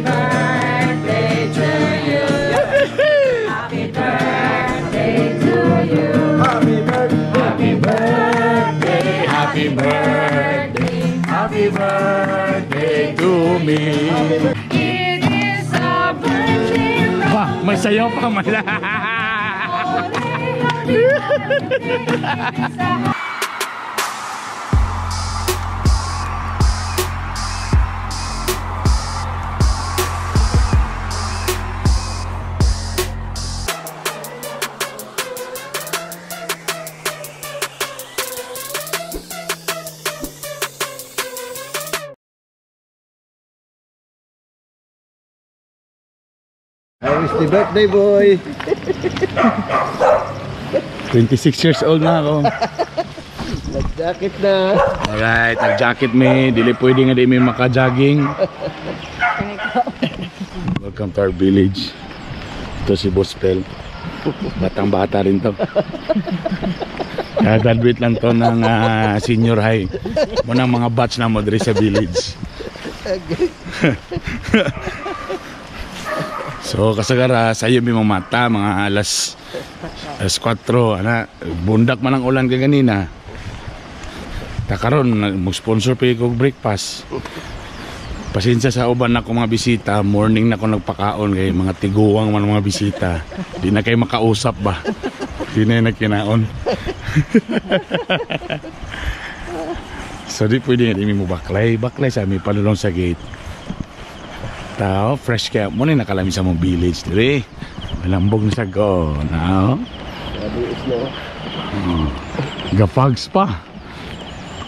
birthday to you. Happy birthday to you. Happy birthday. Happy birthday. Happy birthday to me. It is a birthday. Wah, may sayaw pa mala. Happy birthday, boy! 26 years old na ako. Nag-jacket na. Alright, nag-jacket me. Dili pwede nga di may maka-jogging. Welcome to our village. Ito si Boss Pel. Batang bata rin to. Graduate lang to ng senior high. Muna mga batch na mo diri sa village. So kasagara sayo mi mga mata mga alas 4 ana bundak man ang ulan kaganina. Ta karon mag-sponsor pa ko breakfast. Pasensya sa uban nako mga bisita, morning na ko nagpakaon kay mga tiguwang man mga bisita. Di na kay makausap ba. Di na nagkinaon. So di pwede nga di mo baklay sa mi palulong sa gate. Tao, fresh kaya mo na nakalami sa mong village dire. Malambog na sa go. Now. Gapags pa.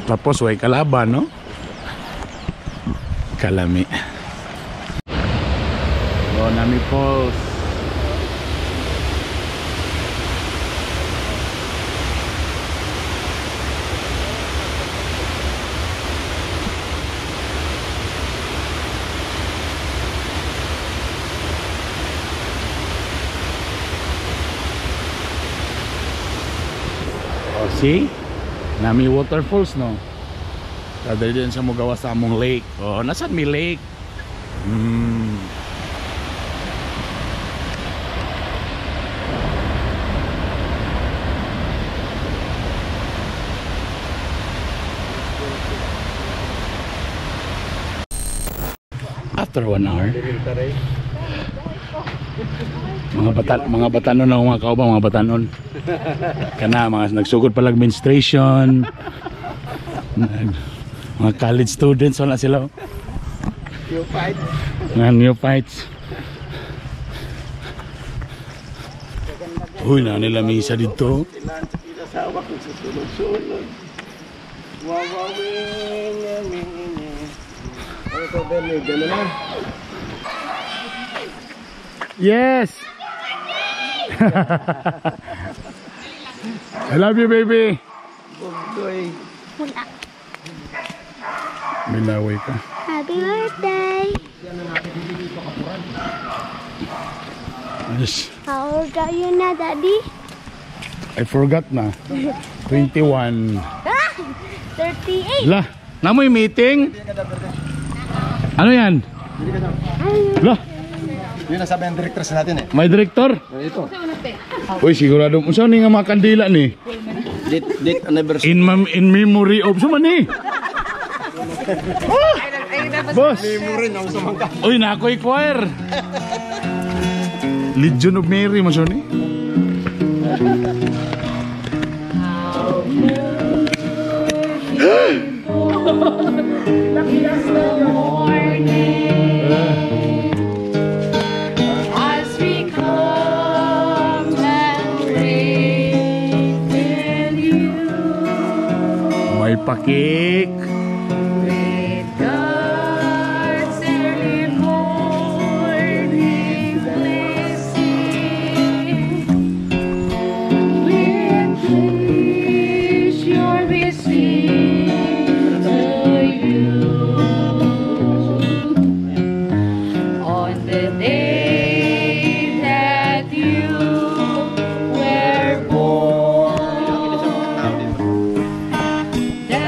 Tapos way kalaban, no? Kalami. Oh, nami Falls. See? Nami waterfalls, no? Kada din sa mugawa sa among lake. Oh, nasan mi lake? After 1 hour. Mga batanon na mga kauba, mga batanon. Kana mga nagsugod palag menstruation. Mga college students wala sila. New fights. Uy, na nila misa dito. Yes. I love you, baby. Malooy ka. Happy birthday. Yes. How old are you na, Daddy? I forgot na. 21. 38. Lah, namoy meeting? Ano yan? Lah. Yun ang sabi ng director sa natin eh. May director? Ito. Uy, sigurado. Saan nga mga kandila ni? Date anniversary. In memory of saan ni? Boss! Memory na gusto mong ka. Uy, nakoy choir. Legion of Mary mo saan ni? May pakik. With God's early morning blessing, with pleasure we sing to you. On the day that you were born, the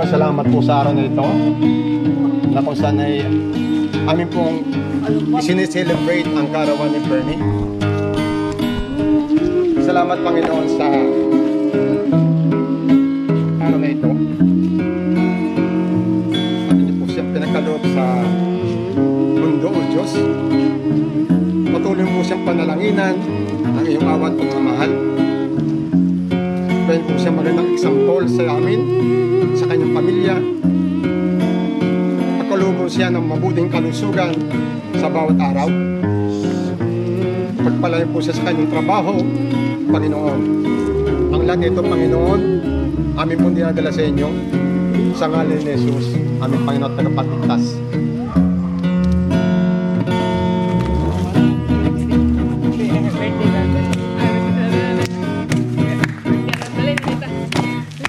salamat po sa araw na ito na kung saan ay amin pong sineselebrate ang karawan ni Bernie. Salamat Panginoon sa araw na ito. At hindi po siya pinagkaloob sa mundo o Diyos. Patuloy po siyang panalanginan ang iyong awat at pagmamahal. Pwede po siyang magandang example sa amin, sa kanyang pamilya. Pagkaloob siya ng mabuting kalusugan sa bawat araw. Pagpalain po siya sa kanyang trabaho, Panginoon. Ang lahat nito, Panginoon, amin pong dinadala sa inyo. Sa ngalan ni Jesus, aming Panginoon at tagapagligtas.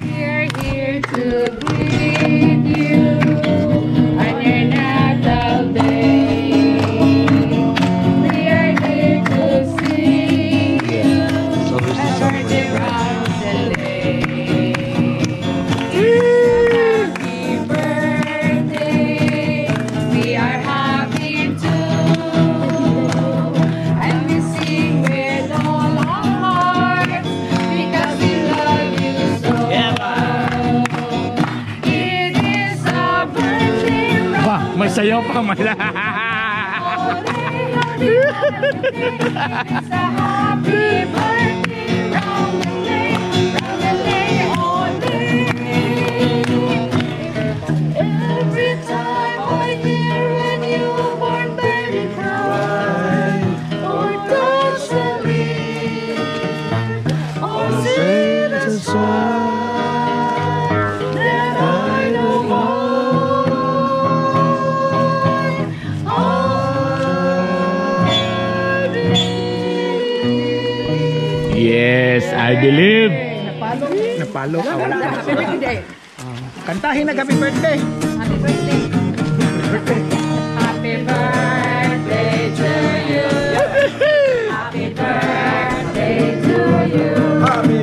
We are here to greet you on your natal day. We are here to sing you a birthday roundelay. Happy birthday, we are happy too, and we sing with all our hearts because we love you so much. It is a birthday Wah, may sayaw pa mala. It's a happy birthday roundelay all day. Every time I hear a newborn baby cry or touch the leaf or see the sun, then I know Yes, I believe. Napalo. Kantahin na happy birthday. Happy birthday. Happy birthday to you. Happy birthday to you. Happy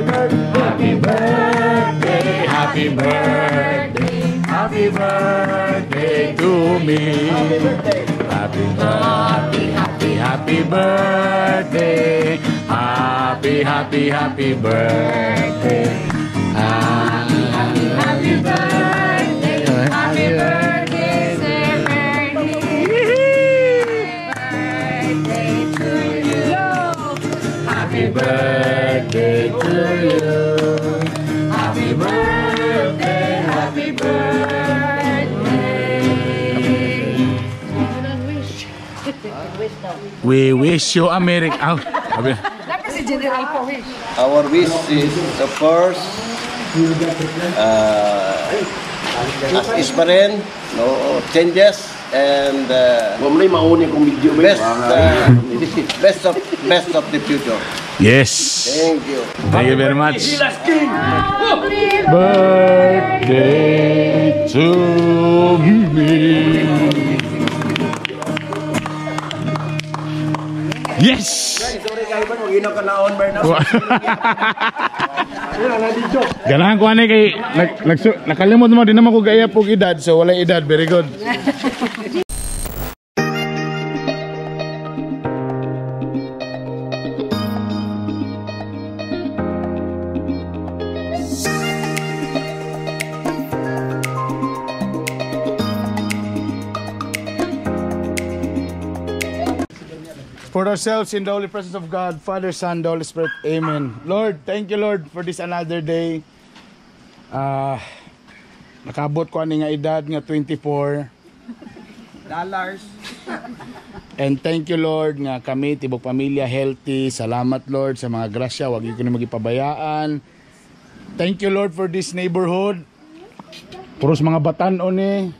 birthday. Happy birthday, happy birthday, happy birthday to me. Happy birthday. Happy birthday, happy birthday, happy birthday. Happy birthday. Happy birthday, Sir Bernie. Birthday to you. Happy birthday to you. Happy birthday, happy birthday. We wish you a Merry Our wish is, of course, as is pa rin, no changes, and best of the future. Yes. Thank you. Thank you very much. Happy Birthday to me. Yes. Ganahan ko ani kay nakalimot mo din naman ko gaya pug edad, so wala edad. Very good. For ourselves in the holy presence of God, Father, Son, the Holy Spirit. Amen. Lord, thank you, Lord, for this another day. Nakabot ko ani nga edad nga $24. And thank you, Lord, nga kami, tibok pamilya, healthy. Salamat, Lord, sa mga grasya. Huwag ko na magipabayaan. Thank you, Lord, for this neighborhood. Puros mga batan-on eh.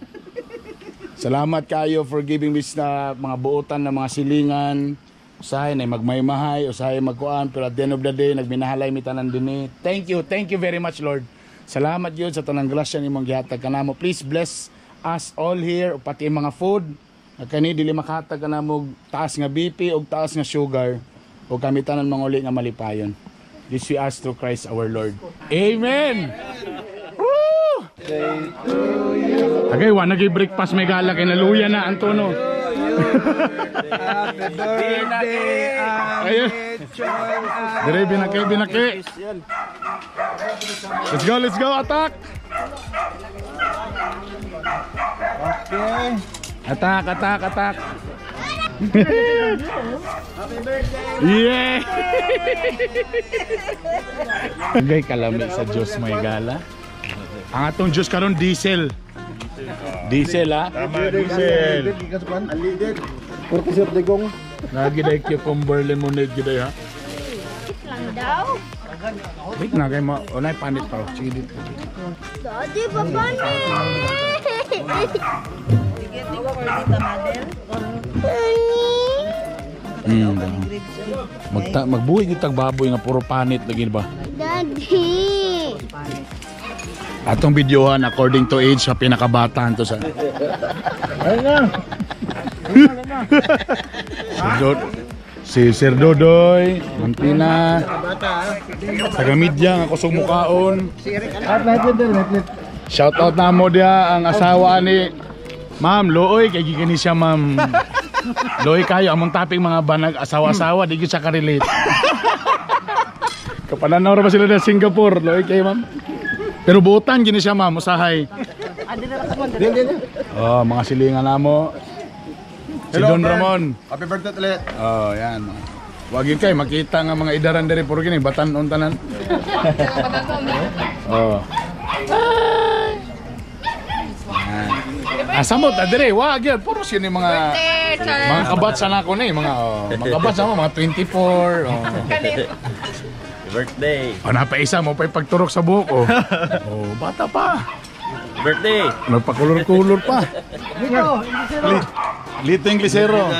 Salamat kayo for giving me na mga buotan na mga silingan. Usahay na magmaymahay, usahay magkuan, pero at the end of the day, nagminahalay mi tanan din eh. Thank you very much, Lord. Salamat yun sa tanang grasya ni mong gihatag kanamo. Please bless us all here, pati mga food. Kani dili makahatag kanamo taas nga BP o taas nga sugar, o kami tanan mga uli nga malipayon. This we ask through Christ our Lord. Amen! Woo! Okay, wa nag-breakfast may gala kay naluya na Antono. Happy birthday, Ayun. Dire binaki. Let's go, attack. Okay. Attack. Yeah! Gay kalami sa Diyos may gala. Ang atong Diyos karon diesel. Diesel ha? Tama, diesel. Alided. Kurkusir digong. Lagi day cucumber lemonade giday ha. Lang daw. Wait na kay mo, unay panit pa. Sige dito. Daddy, papa ni. Magbuhi kita baboy nga puro panit lagi ba? Daddy. Atong videohan according to age sa pinakabataan to sa. Ayun na. Si Sir Dodoy, Mantina, taga-media nga kusog mukaon. Shout out na mo dia ang asawa ni Ma'am Looy, kay gikini siya Ma'am. Looy kayo, among topic mga banag asawa-asawa, di gyud siya ka-relate. Kapananaw ra ba sila sa Singapore, Looy kayo Ma'am? Pero butan gini siya Ma'am, usahay. Oh, mga silingan namo. Si Don Ramon. Happy birthday ulit. Oh, yan. Wag yun kayo, makita nga mga idaran diri puro gini, batan-on tanan. Oh. Samot na dire, wag yan. Puro sini mga kabats na ako na mga mga kabats mo, mga 24. Oh. Birthday. Oh, napaisa mo pa pagturok sa buhok. Oh. Oh, bata pa. Birthday. Nagpakulor-kulor pa. Lito yung glisero.